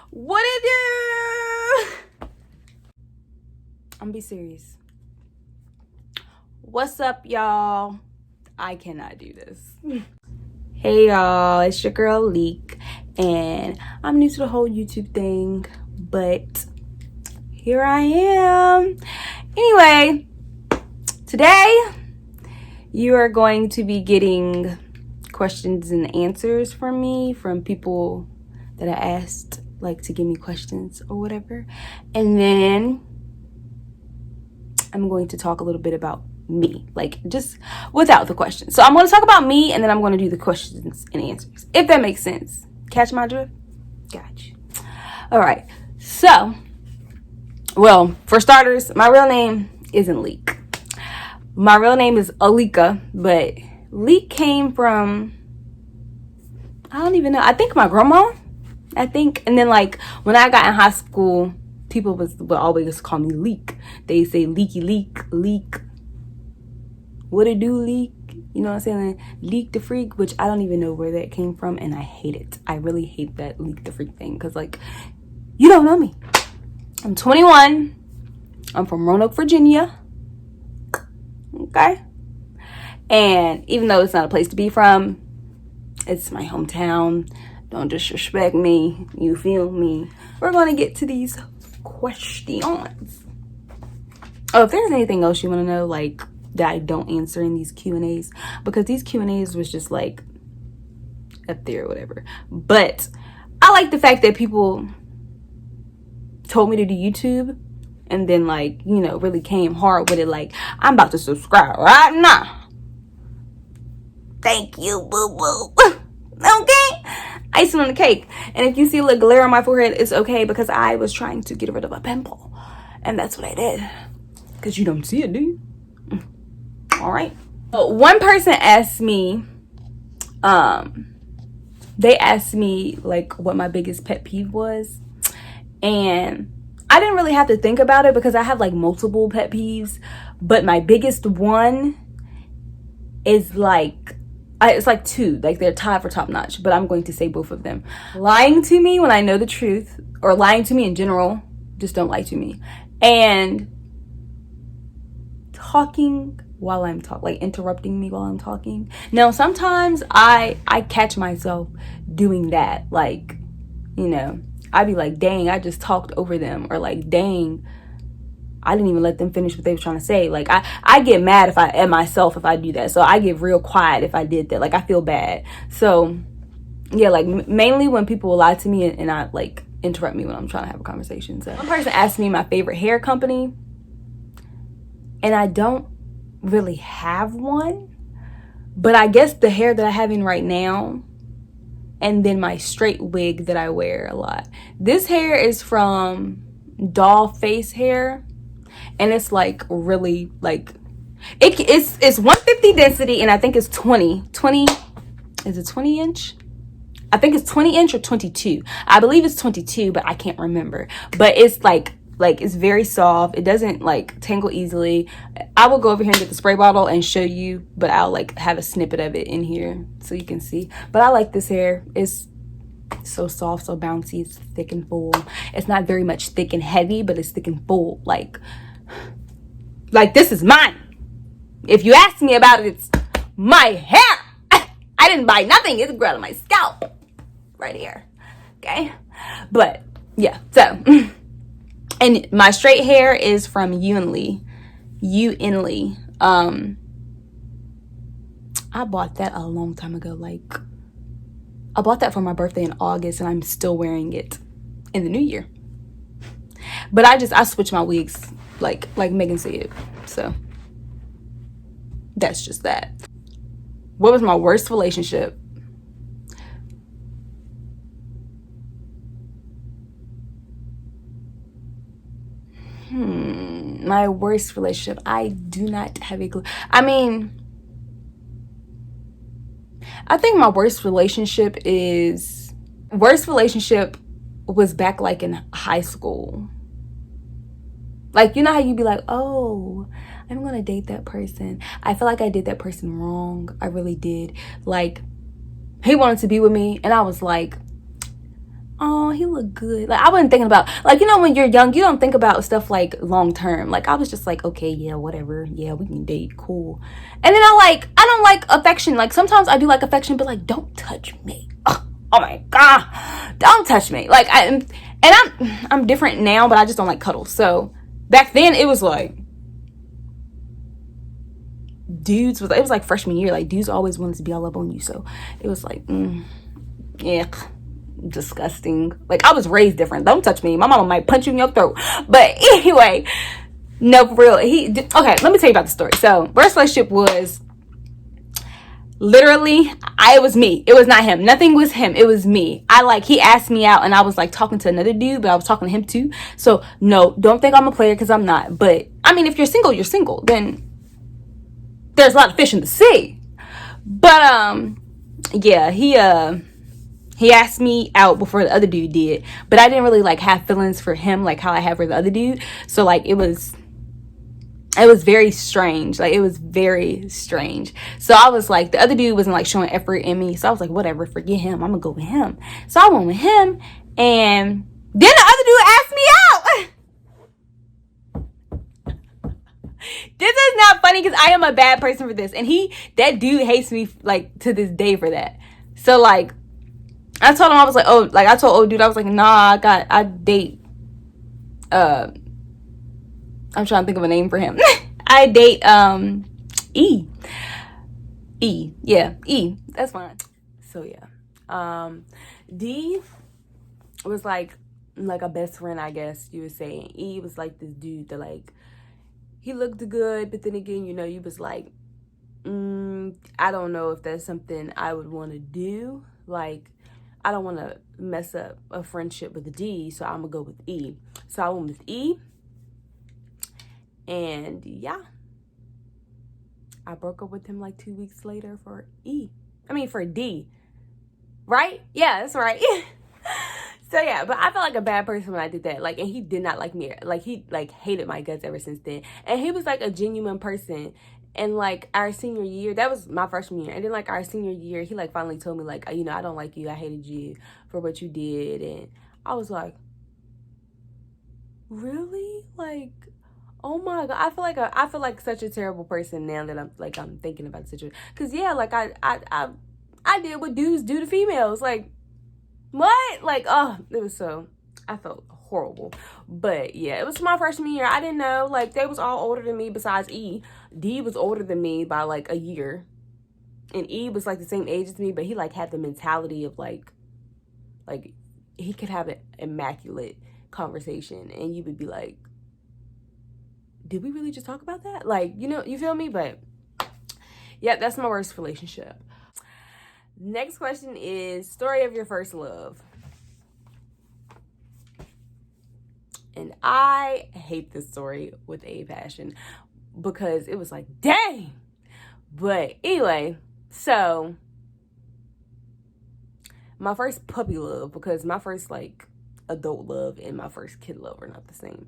What it do? I'm be serious. What's up, y'all? I cannot do this. Hey, y'all. It's your girl, Leek. And I'm new to the whole YouTube thing. But here I am. Anyway, today you are going to be getting questions and answers from me, from people that I asked, like, to give me questions or whatever. And then I'm going to talk a little bit about me, like, just without the questions. So I'm going to talk about me, and then I'm going to do the questions and answers, if that makes sense. Catch my drift? Gotcha. All right. So, well, for starters, my real name isn't Leek. My real name is Alika, but Leek came from, I don't even know. I think my grandma, And then, like, when I got in high school, people would always call me Leek. They say leaky.leek, leek. What it do, Leek? You know what I'm saying? Leek the freak, which I don't even know where that came from, and I hate it. I really hate that leek the freak thing, because, like, you don't know me. I'm 21. I'm from Roanoke, Virginia. Okay? And even though it's not a place to be from, it's my hometown. Don't disrespect me. You feel me? We're going to get to these questions. Oh, if there's anything else you want to know, like, that I don't answer in these Q&As, because these Q&As was just, like, up there or whatever. But I like the fact that people told me to do YouTube and then, like, you know, really came hard with it. Like, I'm about to subscribe right now. Thank you, boo-boo. Okay? Icing on the cake. And if you see a little glare on my forehead, it's okay, because I was trying to get rid of a pimple. And that's what I did. Because you don't see it, do you? All right. So one person asked me, they asked me, like, what my biggest pet peeve was. And I didn't really have to think about it, because I have, like, multiple pet peeves. But my biggest one is, like, it's like two. Like, they're tied for top notch. But I'm going to say both of them. Lying to me when I know the truth. Or lying to me in general. Just don't lie to me. And talking while I'm talking, like, interrupting me while I'm talking. Now, sometimes I catch myself doing that. Like, you know, I'd be like, dang, I just talked over them. Or like, dang, I didn't even let them finish what they were trying to say. Like, I get mad at myself if I do that. So I get real quiet if I did that. Like, I feel bad. So yeah, like, mainly when people will lie to me and I, like, interrupt me when I'm trying to have a conversation. So one person asked me my favorite hair company, and I don't really have one, but I guess the hair that I have in right now, and then my straight wig that I wear a lot. This hair is from Doll Face Hair, and it's, like, really, like, it's 150 density, and I think it's 20, is it 20 inch? I think it's 20 inch or 22. I believe it's 22, but I can't remember. But it's like it's very soft. It doesn't, like, tangle easily. I will go over here and get the spray bottle and show you, but I'll, like, have a snippet of it in here so you can see. But I like this hair. It's so soft, so bouncy. It's thick and full. It's not very much thick and heavy, but it's thick and full. Like this is mine. If you ask me about it, it's my hair. I didn't buy nothing. It's growing on my scalp right here. Okay? But yeah, so and my straight hair is from Unli. I bought that a long time ago. Like, I bought that for my birthday in August, and I'm still wearing it in the new year. But I switch my wigs, like Megan said. So that's just that. What was my worst relationship? My worst relationship. I do not have a clue. I mean, I think my worst relationship was back, like, in high school. Like, you know how you be like, oh, I'm gonna date that person. I feel like I did that person wrong. I really did. Like, he wanted to be with me, and I was like, oh, he looked good. Like, I wasn't thinking about, like, you know, when you're young, you don't think about stuff like long term. Like, I was just like, okay, yeah, whatever. Yeah, we can date. Cool. And then I don't like affection. Like, sometimes I do like affection, but like, don't touch me. Oh my God. Don't touch me. Like, I'm different now, but I just don't like cuddles. So back then it was like, it was like freshman year. Like, dudes always wanted to be all up on you. So it was like, yeah, disgusting. Like, I was raised different. Don't touch me. My mama might punch you in your throat. But anyway, no, for real. Okay, let me tell you about the story. So, first relationship was literally, it was me. It was not him. Nothing was him. It was me. He asked me out and I was like talking to another dude, but I was talking to him too. So, no, don't think I'm a player because I'm not. But, I mean, if you're single, you're single. Then there's a lot of fish in the sea. But, yeah, he asked me out before the other dude did, but I didn't really like have feelings for him like how I have for the other dude. So like it was very strange. Like, it was very strange. So I was like, the other dude wasn't like showing effort in me. So I was like, whatever, forget him. I'm gonna go with him. So I went with him, and then the other dude asked me out. This is not funny because I am a bad person for this, and that dude hates me like to this day for that. So like, I told him, I was like, oh, like I told old dude, I was like, nah, I date, I'm trying to think of a name for him. I date, yeah, that's fine. So yeah, D was like a best friend, I guess you would say. And E was like this dude that like, he looked good, but then again, you know, you was like, I don't know if that's something I would want to do. Like, I don't want to mess up a friendship with D, so I'm gonna go with E. So I went with E, and yeah, I broke up with him like 2 weeks later for for D, right? Yeah, that's right. So yeah, but I felt like a bad person when I did that. Like, and he did not like me. Like, he like hated my guts ever since then. And he was like a genuine person. And like our senior year, that was my freshman year. And then like our senior year, he like finally told me like, you know, I don't like you. I hated you for what you did. And I was like, really? Like, oh my God. I feel like such a terrible person now that I'm thinking about the situation. Cause yeah, like I did what dudes do to females. Like, what? Like, oh, it was so, I felt horrible. But yeah, it was my freshman year. I didn't know, like, they was all older than me besides E. D was older than me by like a year, and E was like the same age as me, but he like had the mentality of like he could have an immaculate conversation and you would be like, did we really just talk about that? Like, you know, you feel me? But yeah, that's my worst relationship. Next question is story of your first love. And I hate this story with a passion because it was like, dang. But anyway, so my first puppy love, because my first like adult love and my first kid love are not the same.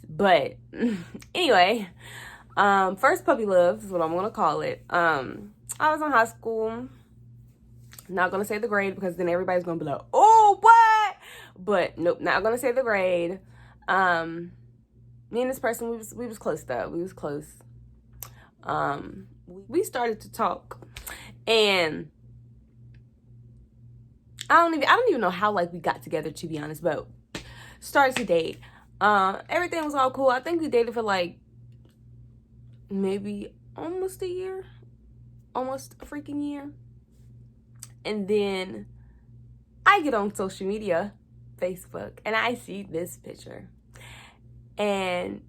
But anyway, first puppy love is what I'm gonna call it. I was in high school. Not gonna say the grade because then everybody's gonna be like, oh, what? But nope, not gonna say the grade. Me and this person, we was close though. We was close. We started to talk, and I don't even know how like we got together, to be honest, but started to date. Everything was all cool. I think we dated for like maybe almost a year, almost a freaking year. And then I get on social media, Facebook, and I see this picture. And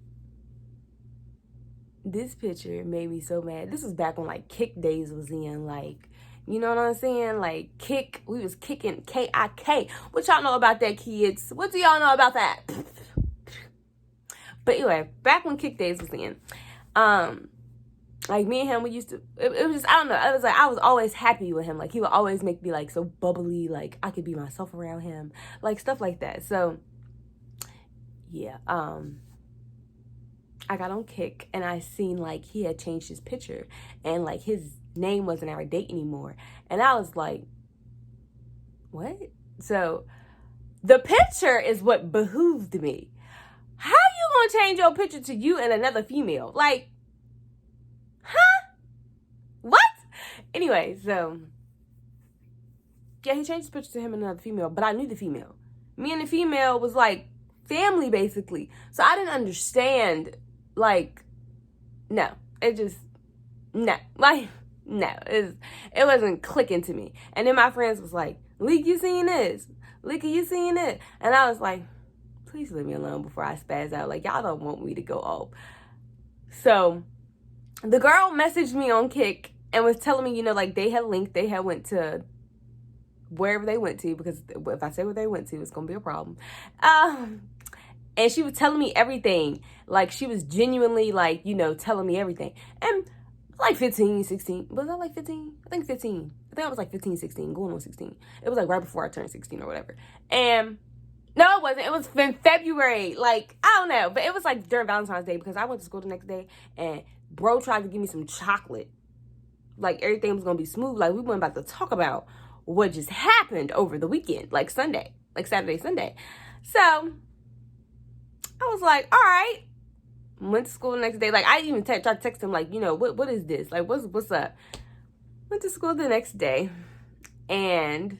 this picture made me so mad. This was back when like Kick Days was in, like, you know what I'm saying? Like, Kick, we was kicking K-I-K. What y'all know about that, kids? What do y'all know about that? But anyway, back when Kick Days was in, like, me and him, we used to, it was just, I don't know, it was like, I was always happy with him. Like, he would always make me, like, so bubbly, like, I could be myself around him, like, stuff like that. So, yeah, I got on Kick, and I seen, like, he had changed his picture, and, like, his name wasn't our date anymore, and I was like, what? So, The picture is what behooved me. How you gonna change your picture to you and another female? Like, huh? What? Anyway, so yeah, he changed his picture to him and another female, but I knew the female. Me and the female was like family, basically. So I didn't understand, like, no. It just, no. Like, no. It wasn't clicking to me. And then my friends was like, Leek, you seen this? Leaky, you seen it? And I was like, please leave me alone before I spaz out. Like, y'all don't want me to go off. So the girl messaged me on Kick and was telling me, you know, like, they had linked, they had went to wherever they went to, because if I say where they went to, it's gonna be a problem. And she was telling me everything. Like, she was genuinely, like, you know, telling me everything. And like 15, 16. Was I like 15? I think 15. I think I was like 15, 16, going on 16. It was like right before I turned 16 or whatever. And no, it wasn't. It was in February. Like, I don't know. But it was like during Valentine's Day, because I went to school the next day and bro tried to give me some chocolate. Like, everything was going to be smooth. Like, we weren't about to talk about what just happened over the weekend. Like, Sunday. Like, Saturday, Sunday. So I was like, all right. Went to school the next day. Like, I even tried to text him, like, you know, what is this? Like, what's up? Went to school the next day, and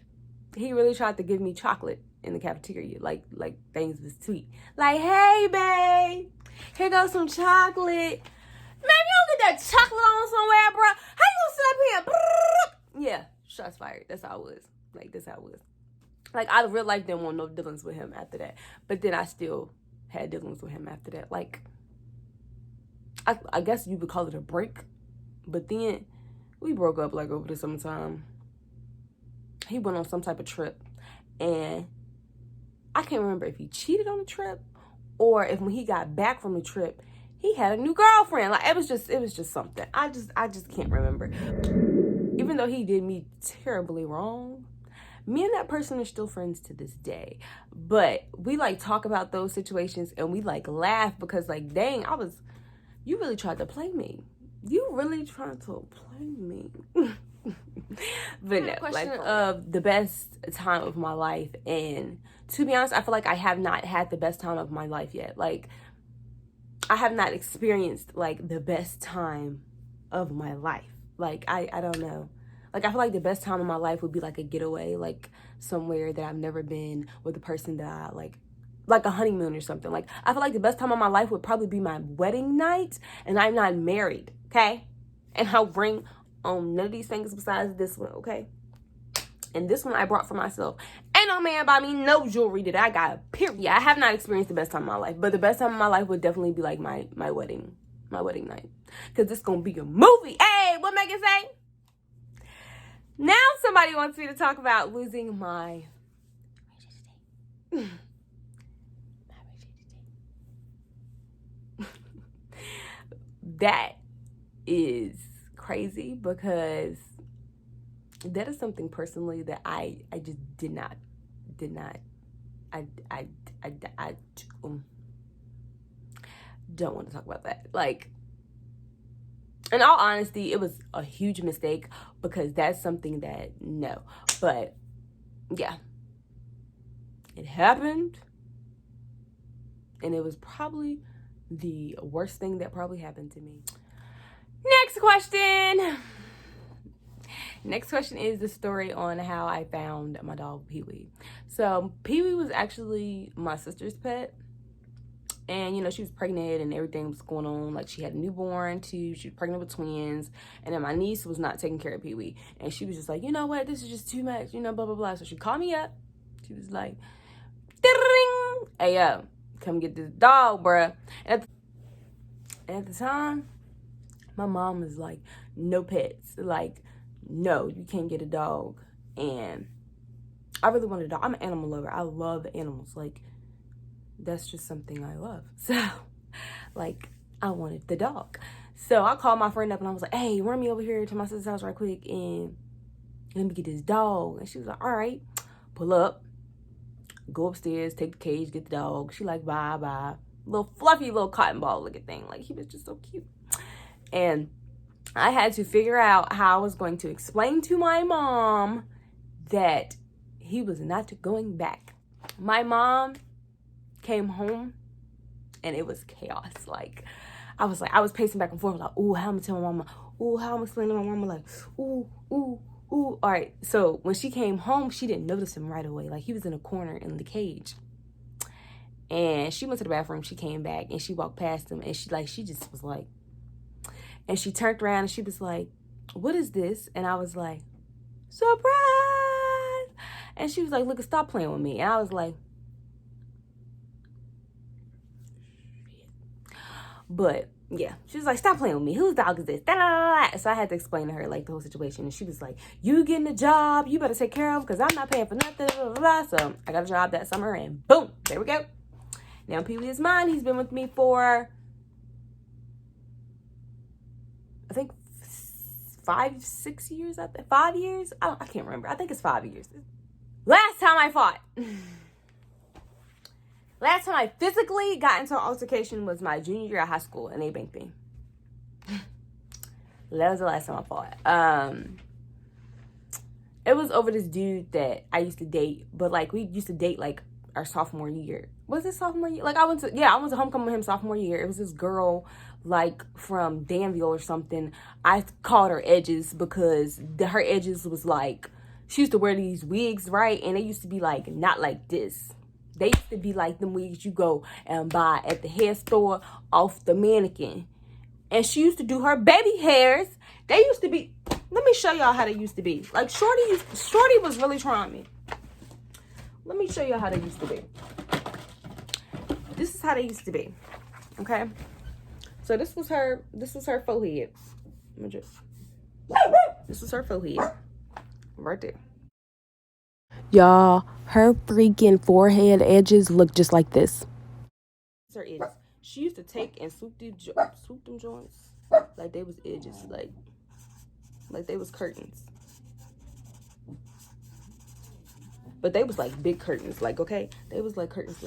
he really tried to give me chocolate in the cafeteria. Like things was sweet. Like, hey, babe, here goes some chocolate. Man, you don't get that chocolate on somewhere, bro. How you gonna sit up here? Yeah, shots fired. That's how it was. Like, that's how it was. Like, I real life didn't want no dealings with him after that. But then I still had dealings with him after that. Like, I guess you would call it a break. But then we broke up like over the summertime. He went on some type of trip. And I can't remember if he cheated on the trip or if when he got back from the trip, he had a new girlfriend. Like, it was just something. I just can't remember. Even though he did me terribly wrong, me and that person are still friends to this day. But we like talk about those situations and we like laugh because, like, dang, you really tried to play me. You really tried to play me. But no, question of the best time of my life. And to be honest, I feel like I have not had the best time of my life yet. Like, I have not experienced like the best time of my life. Like, I don't know. Like, I feel like the best time of my life would be like a getaway, like somewhere that I've never been with a person that I like a honeymoon or something. Like, I feel like the best time of my life would probably be my wedding night, and I'm not married, okay? And I'll bring on none of these things besides this one, okay? And this one I brought for myself. Ain't no man buy me no jewelry that I got, period. Yeah, I have not experienced the best time of my life, but the best time of my life would definitely be like my wedding night. Because it's going to be a movie. Hey, what Megan say? Now somebody wants me to talk about losing my That is crazy because that is something personally that I just did not don't want to talk about that. Like, in all honesty, it was a huge mistake because that's something that, no. But yeah, it happened, and it was probably the worst thing that probably happened to me. Next question is the story on how I found my dog Pee-wee. So Pee-wee was actually my sister's pet. And, you know, she was pregnant and everything was going on. Like, she had a newborn too. She was pregnant with twins. And then my niece was not taking care of Pee-wee. And she was just like, you know what? This is just too much, you know, blah, blah, blah. So she called me up. She was like, ding! Hey, yo, come get this dog, bruh. And at the time, my mom was like, no pets. Like, no, you can't get a dog. And I really wanted a dog. I'm an animal lover. I love animals. Like, that's just something I love. So, like, I wanted the dog. So I called my friend up and I was like, hey, run me over here to my sister's house right quick and let me get this dog. And she was like, all right, pull up, go upstairs, take the cage, get the dog. She like, bye. Little fluffy little cotton ball looking thing. Like, he was just so cute. And I had to figure out how I was going to explain to my mom that he was not going back. My mom came home and it was chaos. Like, I was pacing back and forth, like, ooh, how I'm gonna tell my mama? Ooh, how I'm explaining to my mama? Like, ooh, ooh, ooh. All right. So when she came home, she didn't notice him right away. Like, he was in a corner in the cage. And she went to the bathroom. She came back and she walked past him, and she just was like, and she turned around and she was like, what is this? And I was like, surprise. And she was like, look, stop playing with me. And I was like, but yeah, she was like, stop playing with me. Whose dog is this? Da, da, da, da. So I had to explain to her like the whole situation. And she was like, you getting a job, you better take care of him because I'm not paying for nothing. Blah, blah, blah. So I got a job that summer and boom, there we go. Now Pee-wee is mine. He's been with me for, I think 5-6 years. 5 years. I can't remember. I think it's 5 years. Last time I fought. Last time I physically got into an altercation was my junior year of high school, and they banked me. That was the last time I fought. It was over this dude that I used to date, but like we used to date like our sophomore year. Was it sophomore year? Like I went to homecoming with him sophomore year. It was this girl like from Danville or something. I called her Edges because her edges was like, she used to wear these wigs, right? And they used to be like not like this. They used to be like them wigs you go and buy at the hair store off the mannequin. And she used to do her baby hairs. They used to be, let me show y'all how they used to be. Like Shorty was really trying me. Let me show y'all how they used to be. This is how they used to be. Okay? So this was her forehead. This was her forehead. Right there. Y'all, her freaking forehead edges look just like this. Her edges. She used to take and swoop them joints like they was edges, like they was curtains. But they was like big curtains, like, okay? They was like curtains,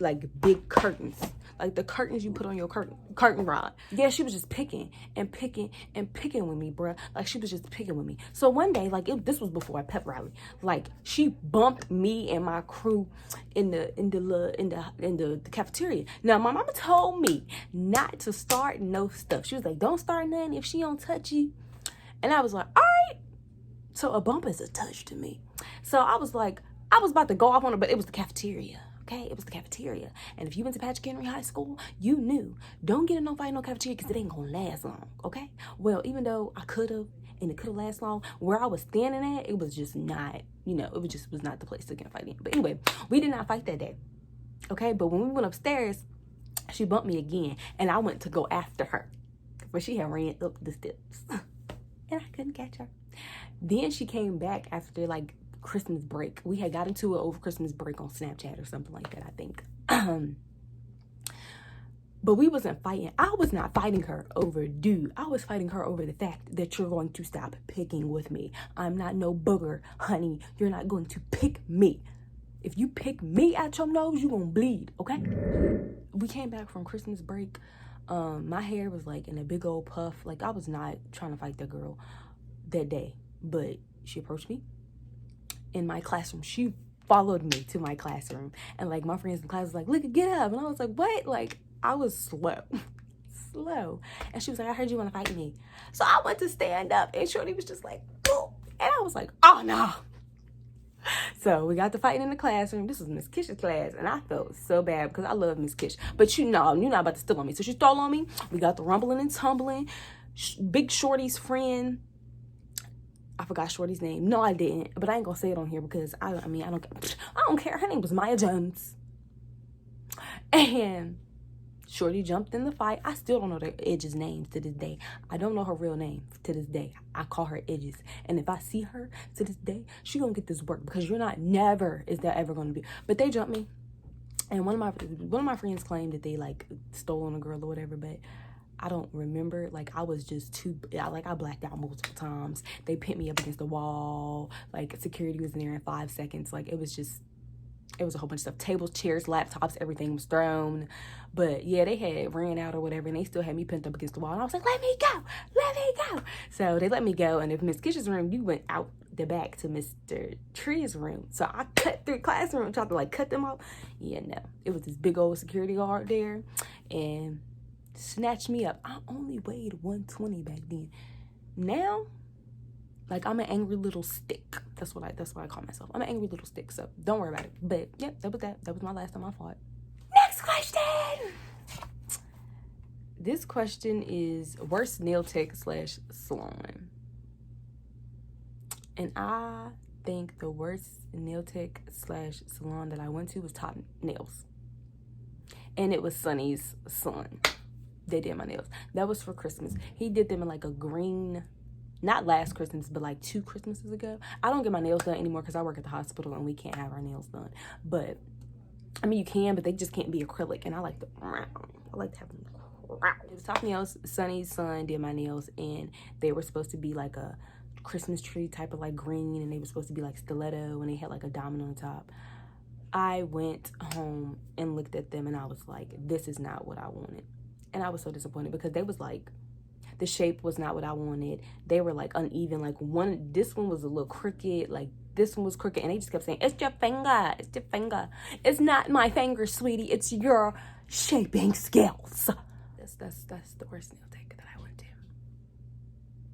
like big curtains. Like the curtains you put on your curtain rod. Yeah, she was just picking and picking and picking with me, bruh. Like she was just picking with me. So one day, like this was before a pep rally. Like she bumped me and my crew in the cafeteria. Now my mama told me not to start no stuff. She was like, don't start nothing if she don't touch you. And I was like, all right. So a bump is a touch to me. So I was like, I was about to go off on her, but it was the cafeteria. Okay, it was the cafeteria. And if you went to Patrick Henry High School, you knew. Don't get in no fight in no cafeteria because it ain't gonna last long, okay? Well, even though I could have, and it could have lasted long, where I was standing at, it was just not, was not the place to get a fight in. But anyway, we did not fight that day, okay? But when we went upstairs, she bumped me again, and I went to go after her. But she had ran up the steps, and I couldn't catch her. Then she came back after, like, Christmas break. We had got into it over Christmas break on Snapchat or something like that, I think. But we wasn't fighting. I was not fighting her over dude. I was fighting her over the fact that you're going to stop picking with me. I'm not no booger, honey. You're not going to pick me. If you pick me at your nose, you're gonna bleed, okay? We came back from Christmas break. My hair was like in a big old puff. Like I was not trying to fight that girl that day, but she approached me in my classroom. She followed me to my classroom, and like my friends in class was like, look, get up. And I was like, what? Like I was slow. And she was like, I heard you want to fight me. So I went to stand up, and Shorty was just like, oh. And I was like, oh no. So we got to fighting in the classroom. This was Miss Kish's class, and I felt so bad because I love Miss Kish. But you're not about to steal on me. So she stole on me. We got the rumbling and tumbling. Big Shorty's friend, I forgot Shorty's name. No, I didn't. But I ain't gonna say it on here because I don't care. Her name was Maya Jones. And Shorty jumped in the fight. I still don't know the Edges' names to this day. I don't know her real name to this day. I call her Edges. And if I see her to this day, she gonna get this work because never is that ever gonna be. But they jumped me. And one of my friends claimed that they like stole on a girl or whatever, but I don't remember. Like I was just I blacked out multiple times. They pinned me up against the wall. Like security was in there in 5 seconds. Like it was just It was a whole bunch of stuff. Tables, chairs, laptops, everything was thrown. But yeah, they had ran out or whatever, and they still had me pinned up against the wall. And I was like, let me go, let me go. So they let me go. And if Miss Kitchen's room, you went out the back to Mr. Tree's room. So I cut through classroom, tried to like cut them off. Yeah, no. It was this big old security guard there and snatched me up. I only weighed 120 back then. Now, like, I'm an angry little stick. That's what I call myself. I'm an angry little stick, so don't worry about it. But, yep, that was that. That was my last time I fought. Next question! This question is worst nail tech / salon. And I think the worst nail tech / salon that I went to was Top Nails. And it was Sonny's son. They did my nails. That was for Christmas. He did them in like a green... Not last Christmas, but like 2 Christmases ago. I don't get my nails done anymore because I work at the hospital and we can't have our nails done. But, I mean, you can, but they just can't be acrylic. And I like to have them. It was Top Nails. Sonny's son did my nails, and they were supposed to be like a Christmas tree type of like green, and they were supposed to be like stiletto, and they had like a diamond on the top. I went home and looked at them, and I was like, this is not what I wanted. And I was so disappointed because they was like, the shape was not what I wanted. They were like uneven. Like this one was a little crooked. Like this one was crooked. And they just kept saying, it's your finger. It's your finger. It's not my finger, sweetie. It's your shaping skills. That's the worst nail tech that I went to.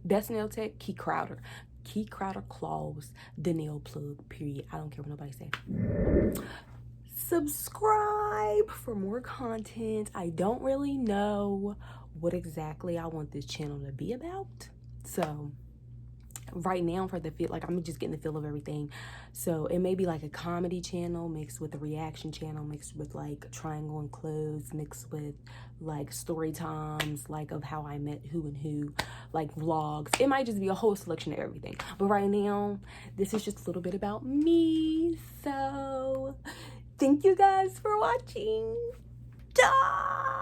Best nail tech, Key Crowder. Key Crowder claws the nail plug, period. I don't care what nobody says. Subscribe for more content. I don't really know what exactly I want this channel to be about. So right now, for the feel, like I'm just getting the feel of everything. So it may be like a comedy channel mixed with a reaction channel, mixed with like triangle and clothes, mixed with like story times, like of how I met who and who, like vlogs. It might just be a whole selection of everything. But right now, this is just a little bit about me. So thank you guys for watching. Duh!